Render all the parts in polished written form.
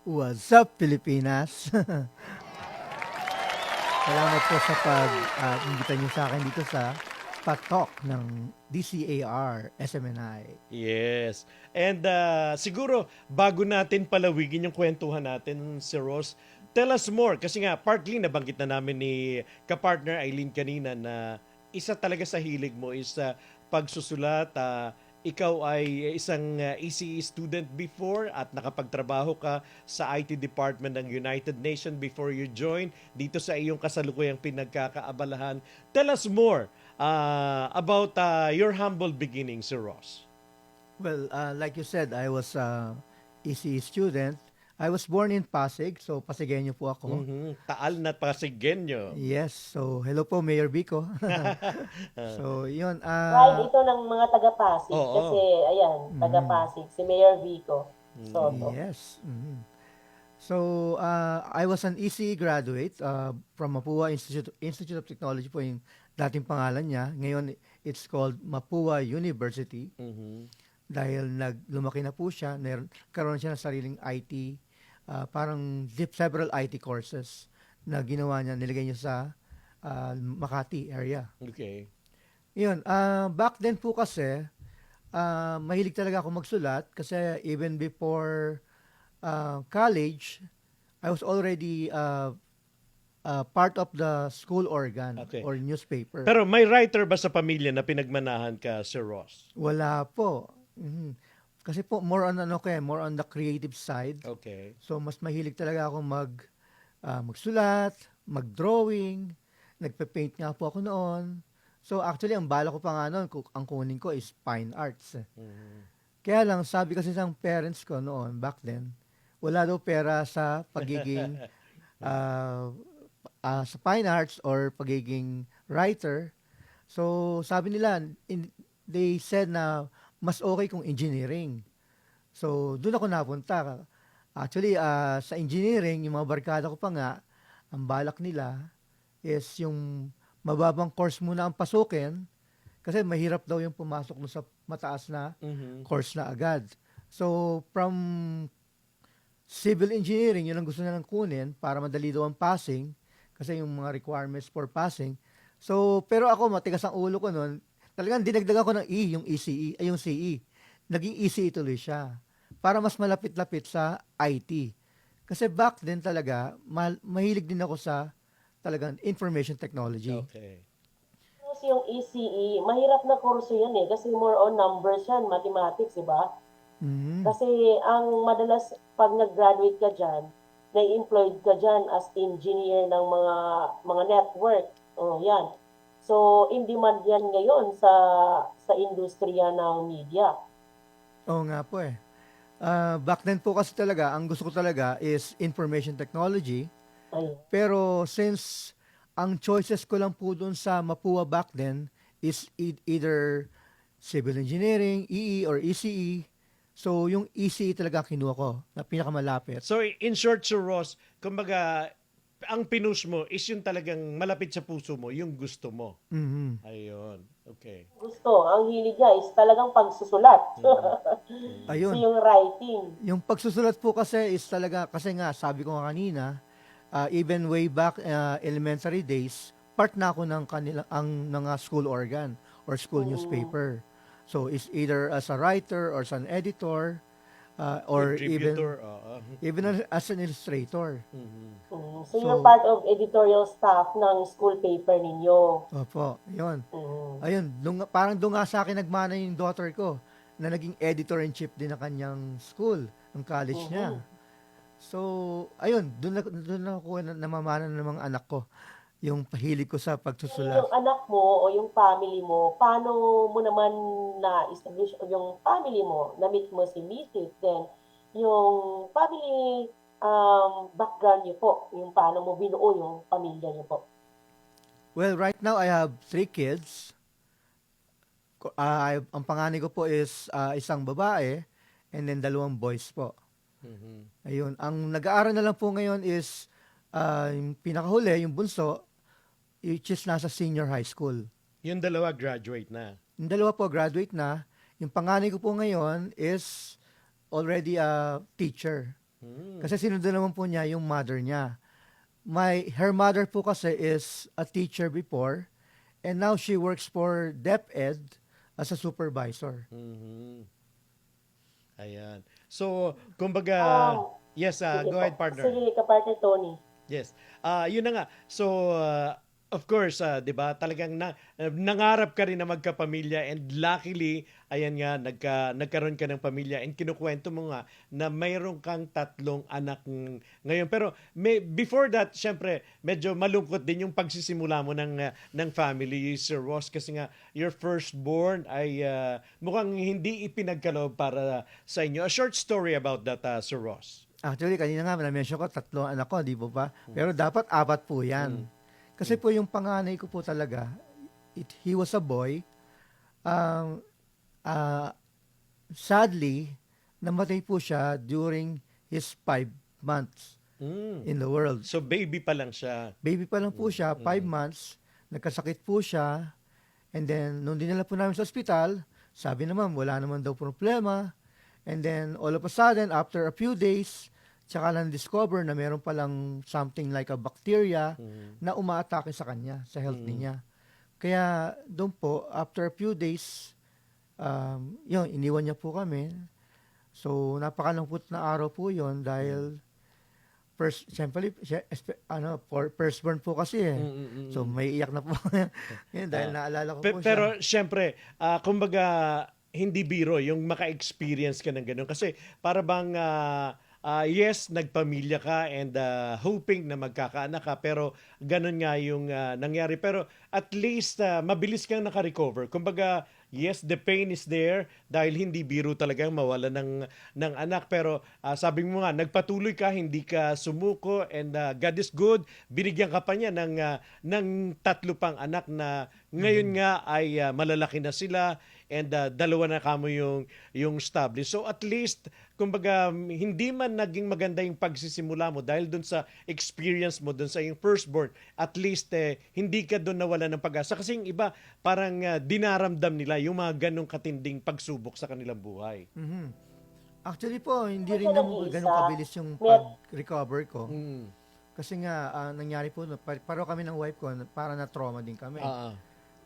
What's up, Pilipinas? Salamat po sa pag-imbita niyo sa akin dito sa Patok ng DCAR SMNI. Yes. And siguro, bago natin palawigin yung kwentuhan natin, si Ross, tell us more. Kasi nga, partly nabanggit na namin ni kapartner Eileen kanina na isa talaga sa hilig mo is pagsusulat. Ikaw ay isang ECE student before at nakapagtrabaho ka sa IT department ng United Nations before you join dito sa iyong kasalukuyang pinagkakaabalahan. Tell us more about your humble beginnings, Sir Ross. Well, like you said, I was a ECE student. I was born in Pasig, so Pasigueño po ako. Taal na Pasigueño. Yes, so hello po, Mayor Vico. So, yun. Pride ito ng mga taga-Pasig kasi, Oo. ayan, taga-Pasig, si Mayor Vico Soto. Yes. So, I was an ECE graduate from Mapua Institute of Technology po yung dating pangalan niya. Ngayon, it's called Mapua University. Dahil lumaki na po siya, karoon siya ng sariling IT, parang several IT courses na ginawa niya, nilagay niya sa Makati area. Okay. Yun, back then po kasi, mahilig talaga ako magsulat kasi even before college, I was already part of the school organ Okay. or newspaper. Pero may writer ba sa pamilya na pinagmanahan ka, Sir Ross? Wala po. Kasi po more on more on the creative side. Okay. So mas mahilig talaga ako magsulat, mag-drawing, nagpe-paint nga po ako noon. So actually ang bala ko pa nga noon, ang kunin ko is fine arts. Kaya lang sabi kasi ng parents ko noon back then, wala daw pera sa pagiging sa fine arts or pagiging writer. So sabi nila, they said na mas okay kung engineering. So doon ako napunta. Actually, sa engineering, yung mga barkada ko pa nga, ang balak nila is yung mababang course muna ang pasukin kasi mahirap daw yung pumasok no sa mataas na course na agad. So, from civil engineering, yun ang gusto nilang kunin para madali daw ang passing kasi yung mga requirements for passing. So, pero ako, matigas ang ulo ko noon, talagang dinagdagan ko ng yung ECE, ay yung CE. Naging ECE tuloy siya para mas malapit-lapit sa IT. Kasi back then talaga, mahilig din ako sa talagang information technology. Okay. Kasi yung ECE, mahirap na kurso yan kasi more on numbers yan, mathematics, di ba? Kasi ang madalas, pag nag-graduate ka dyan, na-employed ka dyan as engineer ng mga network. Yan. So, in demand yan ngayon sa industriya ng media. Oo nga po eh. Back then po kasi talaga, ang gusto ko talaga is information technology. Ayun. Pero since ang choices ko lang po doon sa Mapua back then is either civil engineering, EE or ECE. So yung ECE talaga kinuha ko na pinakamalapit. So in short, Sir Ross, kumbaga, ang pinush mo is yung talagang malapit sa puso mo, yung gusto mo. Ayun. Okay. Gusto, ang hilig niya is talagang pagsusulat. Ayun. So, yung writing. Yung pagsusulat po kasi is talaga, kasi nga sabi ko nga kanina, even way back elementary days, part na ako ng school organ or school newspaper. So it's either as a writer or as an editor or Contributor. even as an illustrator. So, you're part of editorial staff ng school paper ninyo. Opo, yun. Ayun, parang doon nga sa akin nagmana yung daughter ko na naging editor-in-chief din ng kanyang school, ng college niya. So, ayun, doon ako namamana ng mga anak ko, yung pahilig ko sa pagsusulat. Yung anak mo o yung family mo, paano mo naman na-establish yung family mo? Na-meet mo si Mrs. Then, yung family background niyo po, yung paano mo binuo yung pamilya niyo po? Well, right now I have 3 kids. Ang panganay ko po is isang babae and then 2 boys po. Ayun, ang nag-aaral na lang po ngayon is yung pinakahuli, yung bunso, which is nasa senior high school. Yung dalawa graduate na. Yung 2 po graduate na. Yung panganay ko po ngayon is already a teacher. Kasi sinundan naman po niya yung mother niya. Her mother po kasi is a teacher before, and now she works for DepEd as a supervisor. Mhm. Ayan. So, kumbaga, yes, Sige go po. ahead, partner. Sige, kapartner Tony. Yes. Yun na nga. So, of course, 'di ba? Talagang nangarap ka rin na magkapamilya, and luckily, ayan nga, nagkaroon ka ng pamilya, and kinukuwento mo nga na mayroon kang 3 anak ngayon. Pero before that, syempre, medyo malungkot din yung pagsisimula mo ng family, Sir Ross, kasi nga your firstborn ay mukhang hindi ipinagkaloob para sa inyo. A short story about that, Sir Ross. Actually, kanina nga, na-mention ko 3 anak ko, di ba ba? Pero dapat 4 po yan. Kasi po yung panganay ko po talaga, he was a boy. Um, uh, Sadly, namatay po siya during his 5 months in the world. So, baby pa lang siya. Baby pa lang po siya, 5 months, nagkasakit po siya, and then, nung dinala po namin sa ospital, sabi naman, wala naman daw problema, and then, all of a sudden, after a few days, tsaka lang discover na meron palang something like a bacteria na umaatake sa kanya, sa health niya. Kaya, doon po, after a few days, yun, iniwan niya po kami. So, napakalungkot na araw po yun dahil siyempre, firstborn po kasi eh. So, may iyak na po. Yun, dahil naalala ko po siya. Pero, syempre, kumbaga, hindi biro yung maka-experience ka ng ganun. Kasi, para bang, yes, nagpamilya ka and hoping na magkakaanak ka, pero ganun nga yung nangyari. Pero at least mabilis kang naka-recover. Kumbaga, yes, the pain is there dahil hindi biro talagang mawala ng anak. Pero sabi mo nga, nagpatuloy ka, hindi ka sumuko, and God is good. Binigyan ka pa niya ng 3 pang anak na ngayon nga ay malalaki na sila, and 2 na kamo yung established. So at least, kumbaga, hindi man naging maganda yung pagsisimula mo dahil dun sa experience mo, dun sa yung firstborn, at least hindi ka dun nawala ng pag-asa. Kasi yung iba, parang dinaramdam nila yung mga ganong katinding pagsubok sa kanilang buhay. Actually po, hindi Kasi rin naman nag-iisa, ganun kabilis yung pag-recover ko. Kasi nga, nangyari po, paro kami ng wife ko, para na-trauma din kami.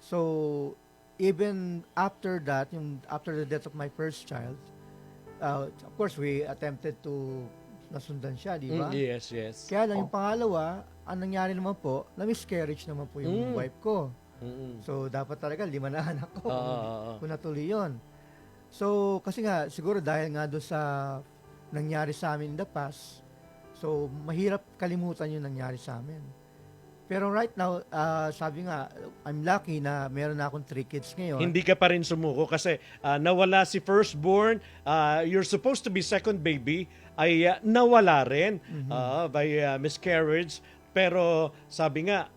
So, even after that, after the death of my first child, of course, we attempted to nasundan siya, di ba? Yes. Kaya lang, yung pangalawa, ang nangyari naman po, na-miscarriage naman po yung wife ko. So, dapat talaga 5 na anak ko kung natuloy yun. So, kasi nga, siguro dahil nga doon sa nangyari sa amin in the past, so, mahirap kalimutan yung nangyari sa amin. Pero right now, sabi nga, I'm lucky na meron na akong 3 kids ngayon. Hindi ka pa rin sumuko kasi nawala si firstborn, you're supposed to be second baby, ay nawala rin by miscarriage. Pero sabi nga,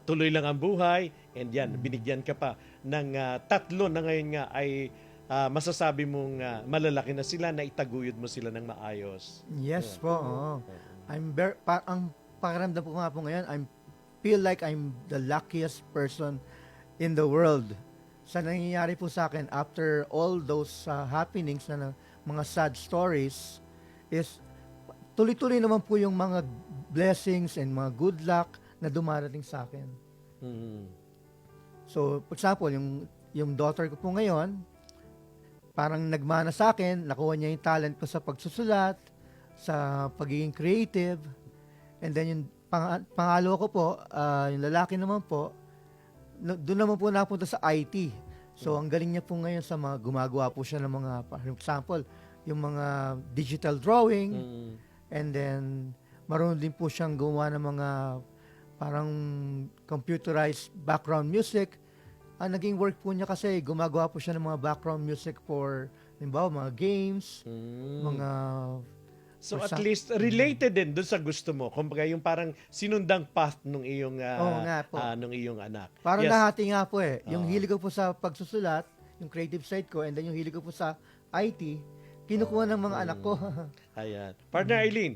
tuloy lang ang buhay, and yan, binigyan ka pa ng 3 na ngayon nga ay masasabi mong malalaki na sila, na itaguyod mo sila ng maayos. Yes po. Ang pakiramdam ko nga po ngayon, feel like I'm the luckiest person in the world. Sa nangyayari po sa akin after all those happenings na mga sad stories, is tuloy-tuloy naman po yung mga blessings and mga good luck na dumarating sa akin. So, for example, yung daughter ko po ngayon, parang nagmana sa akin, nakuha niya yung talent ko sa pagsusulat, sa pagiging creative. And then yung pangalawa ko po, yung lalaki naman po, doon naman po napunta sa IT. So, ang galing niya po ngayon sa mga gumagawa po siya ng mga, for example, yung mga digital drawing. And then, marunong din po siyang gumawa ng mga parang computerized background music. Ang naging work po niya kasi, gumagawa po siya ng mga background music for, halimbawa, mga games, mga... So at least related din doon sa gusto mo. Kumbaga yung parang sinundang path nung iyong nung iyong anak. Parang nahati nga po eh. Yung hilig ko po sa pagsusulat, yung creative side ko, and then yung hilig ko po sa IT, kinukuha ng mga anak ko. Ayan. Partner Eileen.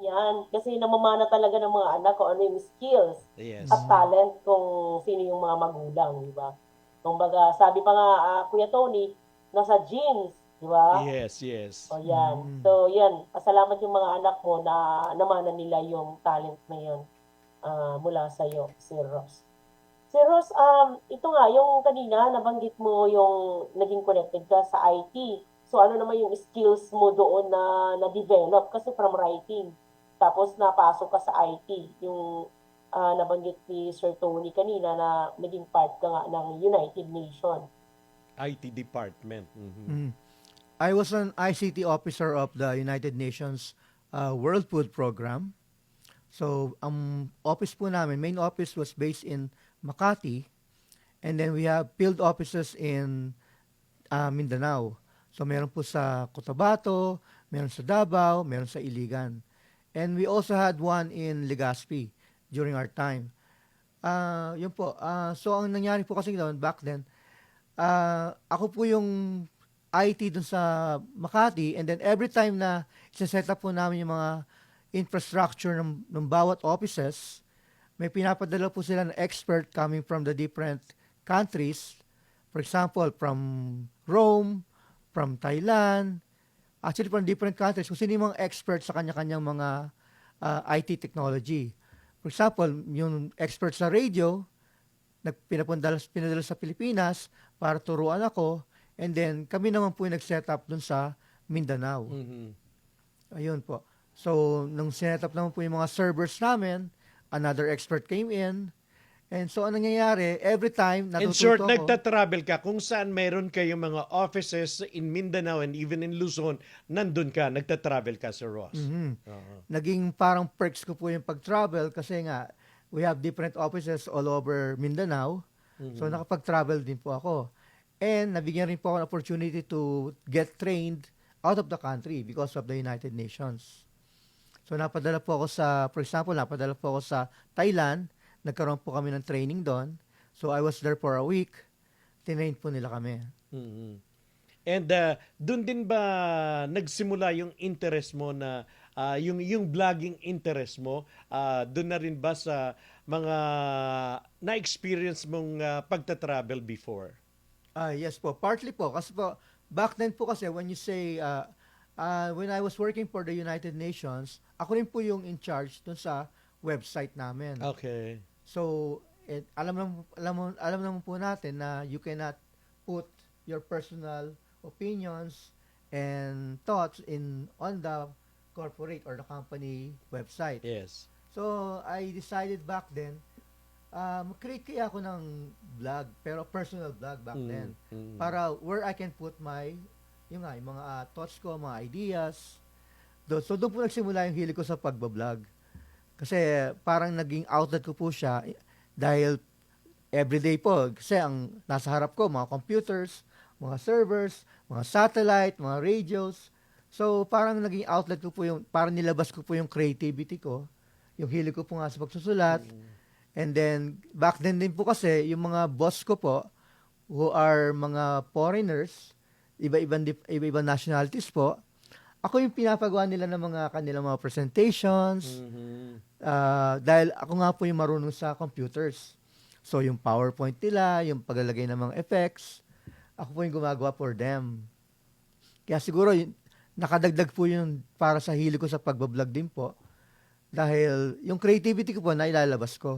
Yan. Kasi namamana talaga ng mga anak ko ano yung skills at talent kung sino yung mga magulang, di ba? Kumbaga, sabi pa nga, Kuya Tony, nasa genes Di ba? Yes, yes. O yan. So yan, pasalamat yung mga anak mo na namanan nila yung talent na yun mula sa iyo, si Ross. Si Ross, ito nga, yung kanina nabanggit mo yung naging connected ka sa IT. So ano naman yung skills mo doon na na-develop kasi from writing. Tapos napasok ka sa IT, yung nabanggit ni Sir Tony kanina na naging part ka nga ng United Nations. IT department. Mhm. Mm. I was an ICT officer of the United Nations World Food Program. So, ang office po namin, main office was based in Makati, and then we have field offices in Mindanao. So, meron po sa Cotabato, meron sa Davao, meron sa Iligan. And we also had one in Legazpi during our time. Yun po. So, ang nangyari po kasi doon, back then, ako po yung IT dun sa Makati, and then every time na isa-set up po namin yung mga infrastructure ng bawat offices, may pinapadala po sila ng expert coming from the different countries. For example, from Rome, from Thailand, actually from different countries, kung sino yung mga expert sa kanya-kanyang mga IT technology. For example, yung expert sa radio, pinadala sa Pilipinas para turuan ako, and then kami naman po yung nag-set up dun sa Mindanao. Mhm. Ayun po. So, nung set up naman po yung mga servers namin, another expert came in. And so, ang nangyayari, every time In natututo short, ako. nagta-travel ka kung saan meron kayong mga offices in Mindanao and even in Luzon, nandun ka, nagta-travel ka, Sir Ross. Oo. Naging parang perks ko po yung pag-travel kasi nga, we have different offices all over Mindanao. So, nakapag-travel din po ako. And nabigyan rin po ako ng opportunity to get trained out of the country because of the United Nations. So, napadala po ako for example, napadala po ako sa Thailand. Nagkaroon po kami ng training doon. So, I was there for a week. Tinain po nila kami. Mhm. And doon din ba nagsimula yung interest mo na yung vlogging interest mo? Doon na rin ba sa mga na-experience mong pagta-travel before? Yes po, partly po. Kasi po, back then po kasi when you say, when I was working for the United Nations, ako rin po yung in charge dun sa website namin. Okay. So, alam naman po natin na you cannot put your personal opinions and thoughts on the corporate or the company website. Yes. So, I decided back then, mag-create kaya ako ng vlog, pero personal vlog back then. Para where I can put yung mga thoughts ko, mga ideas. So, doon po nagsimula yung hilig ko sa pagbablog. Kasi parang naging outlet ko po siya dahil everyday po. Kasi ang nasa harap ko, mga computers, mga servers, mga satellite, mga radios. So, parang naging outlet ko po parang nilabas ko po yung creativity ko. Yung hilig ko po nga sa pagsusulat. And then, back then din po kasi, yung mga boss ko po, who are mga foreigners, iba-ibang nationalities po, ako yung pinapagawa nila ng mga kanilang mga presentations, dahil ako nga po yung marunong sa computers. So, yung PowerPoint nila, yung paglalagay ng mga effects, ako po yung gumagawa for them. Kaya siguro, nakadagdag po yun para sa hilig ko sa pagbablog din po. Dahil yung creativity ko po, nailalabas ko.